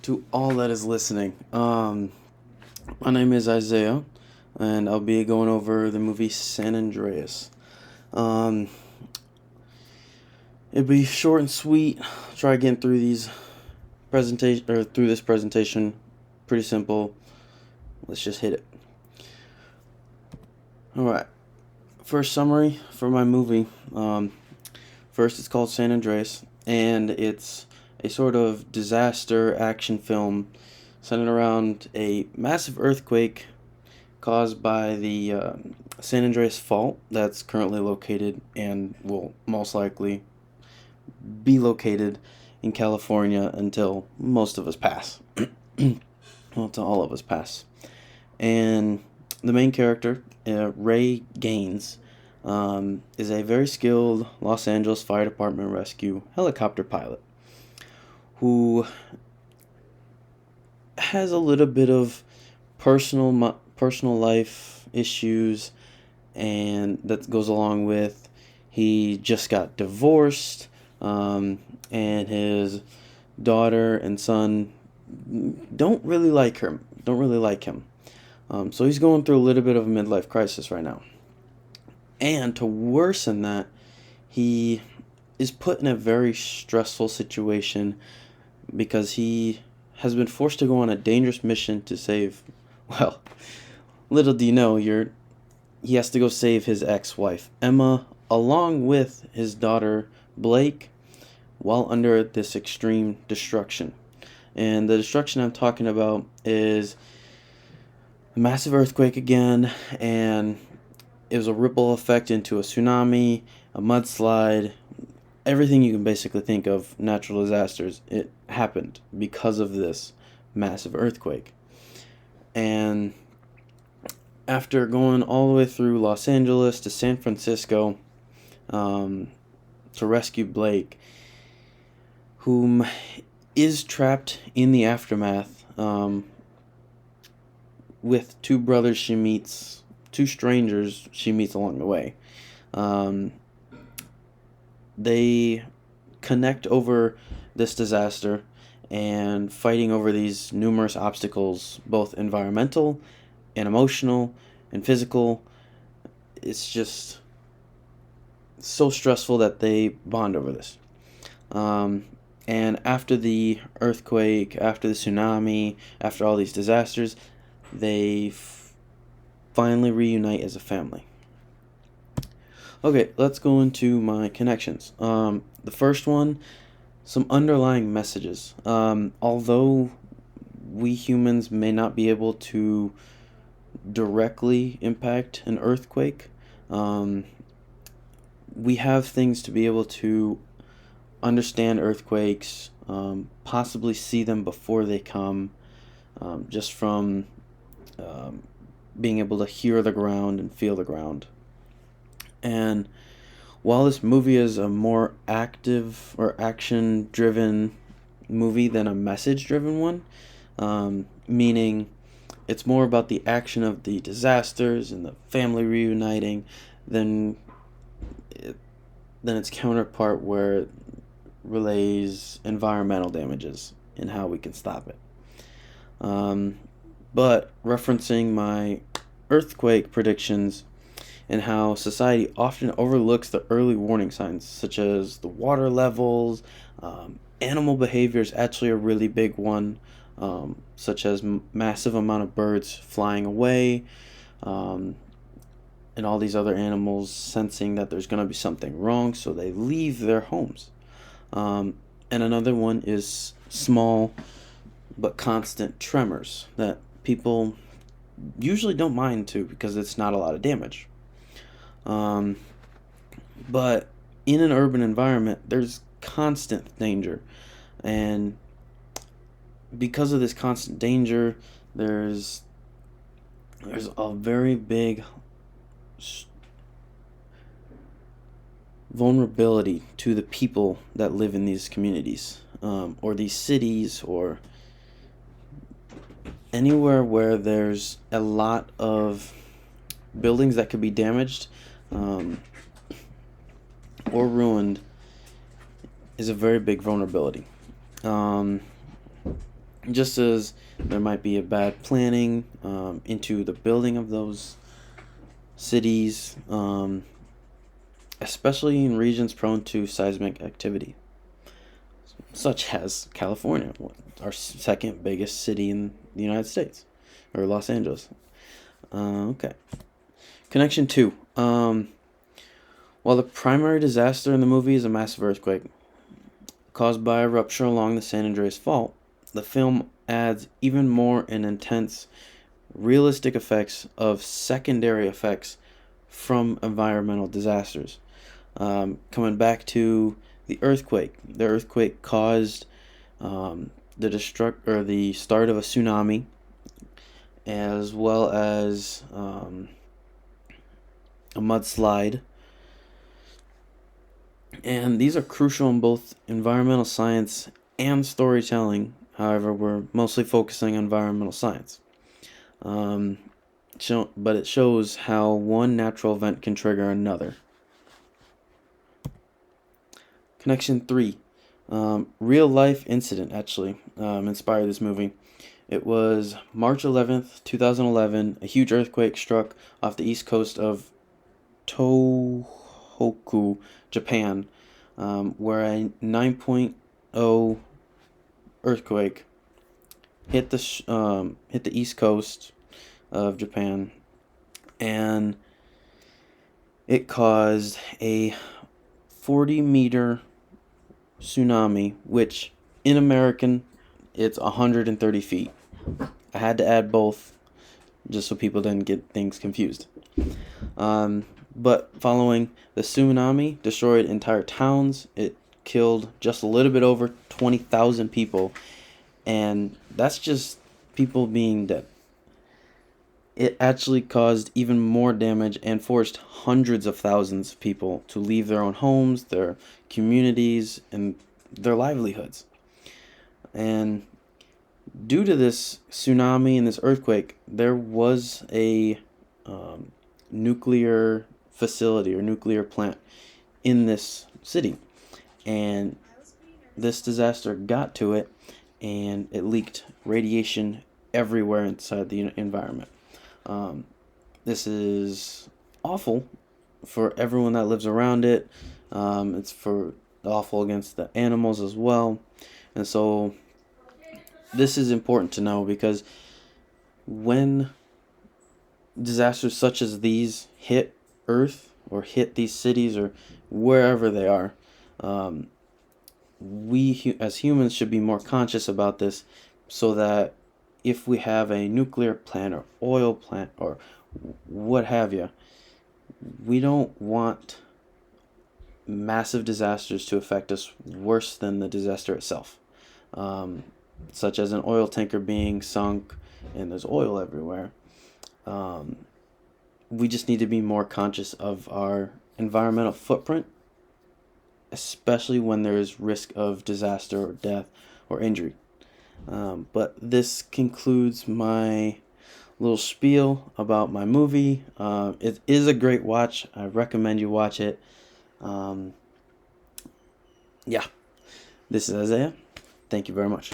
To all that is listening. My name is Isaiah, and I'll be going over the movie San Andreas. Um, It'll be short and sweet. Try getting through this presentation. Pretty simple. Let's just hit it. All right. First summary for my movie. First, it's called San Andreas, and it's a sort of disaster action film centered around a massive earthquake caused by the San Andreas Fault that's currently located and will most likely be located in California until most of us pass. Well, until all of us pass. And the main character, Ray Gaines, is a very skilled Los Angeles Fire Department rescue helicopter pilot who has a little bit of personal life issues, and that goes along with he just got divorced, and his daughter and son don't really like her. Don't really like him. So he's going through a little bit of a midlife crisis right now. And to worsen that, he is put in a very stressful situation because he has been forced to go on a dangerous mission to save, well, little do you know, he has to go save his ex-wife, Emma, along with his daughter, Blake, while under this extreme destruction. And the destruction I'm talking about is a massive earthquake again, and it was a ripple effect into a tsunami, a mudslide, everything you can basically think of natural disasters. It happened because of this massive earthquake. And after going all the way through Los Angeles to San Francisco to rescue Blake, whom is trapped in the aftermath with two strangers she meets along the way. They connect over this disaster and fighting over these numerous obstacles, both environmental and emotional and physical. It's just so stressful that they bond over this. And after the earthquake, after the tsunami, after all these disasters, they finally reunite as a family. Okay, let's go into my connections. The first one, some underlying messages. Although we humans may not be able to directly impact an earthquake, we have things to be able to understand earthquakes, possibly see them before they come, just from being able to hear the ground and feel the ground. And while this movie is a more active or action driven movie than a message driven one, meaning it's more about the action of the disasters and the family reuniting than its counterpart, where it relays environmental damages and how we can stop it. But referencing my earthquake predictions and how society often overlooks the early warning signs, such as the water levels, animal behavior is actually a really big one, such as massive amount of birds flying away, and all these other animals sensing that there's going to be something wrong, so they leave their homes. And another one is small but constant tremors that people usually don't mind to because it's not a lot of damage. But in an urban environment, there's constant danger, and because of this constant danger, there's a very big vulnerability to the people that live in these communities, or these cities, or anywhere where there's a lot of buildings that could be damaged or ruined is a very big vulnerability. just as there might be a bad planning into the building of those cities, especially in regions prone to seismic activity, such as California, our second biggest city in the United States, or Los Angeles. Okay. Connection 2. While the primary disaster in the movie is a massive earthquake caused by a rupture along the San Andreas Fault, the film adds even more and intense, realistic effects of secondary effects from environmental disasters. Coming back to the earthquake caused the start of a tsunami, as well as a mudslide. And these are crucial in both environmental science and storytelling. However, we're mostly focusing on environmental science. But it shows how one natural event can trigger another. Connection 3. Real life incident actually inspired this movie. It was March 11th, 2011. A huge earthquake struck off the east coast of Tohoku, Japan, where a 9.0 earthquake hit the east coast of Japan, and it caused a 40-meter tsunami, which in American it's 130 feet. I had to add both just so people didn't get things confused. But following, the tsunami destroyed entire towns. It killed just a little bit over 20,000 people, and that's just people being dead. It actually caused even more damage and forced hundreds of thousands of people to leave their own homes, their communities, and their livelihoods. And due to this tsunami and this earthquake, there was a nuclear facility or nuclear plant in this city, and this disaster got to it, and it leaked radiation everywhere inside the environment. This is awful for everyone that lives around it. It's awful against the animals as well, and so this is important to know, because when disasters such as these hit Earth or hit these cities or wherever they are, we as humans should be more conscious about this, so that if we have a nuclear plant or oil plant or what have you, we don't want massive disasters to affect us worse than the disaster itself, such as an oil tanker being sunk and there's oil everywhere. We just need to be more conscious of our environmental footprint, especially when there is risk of disaster or death or injury. But this concludes my little spiel about my movie. It is a great watch. I recommend you watch it. Yeah, this is Isaiah. Thank you very much.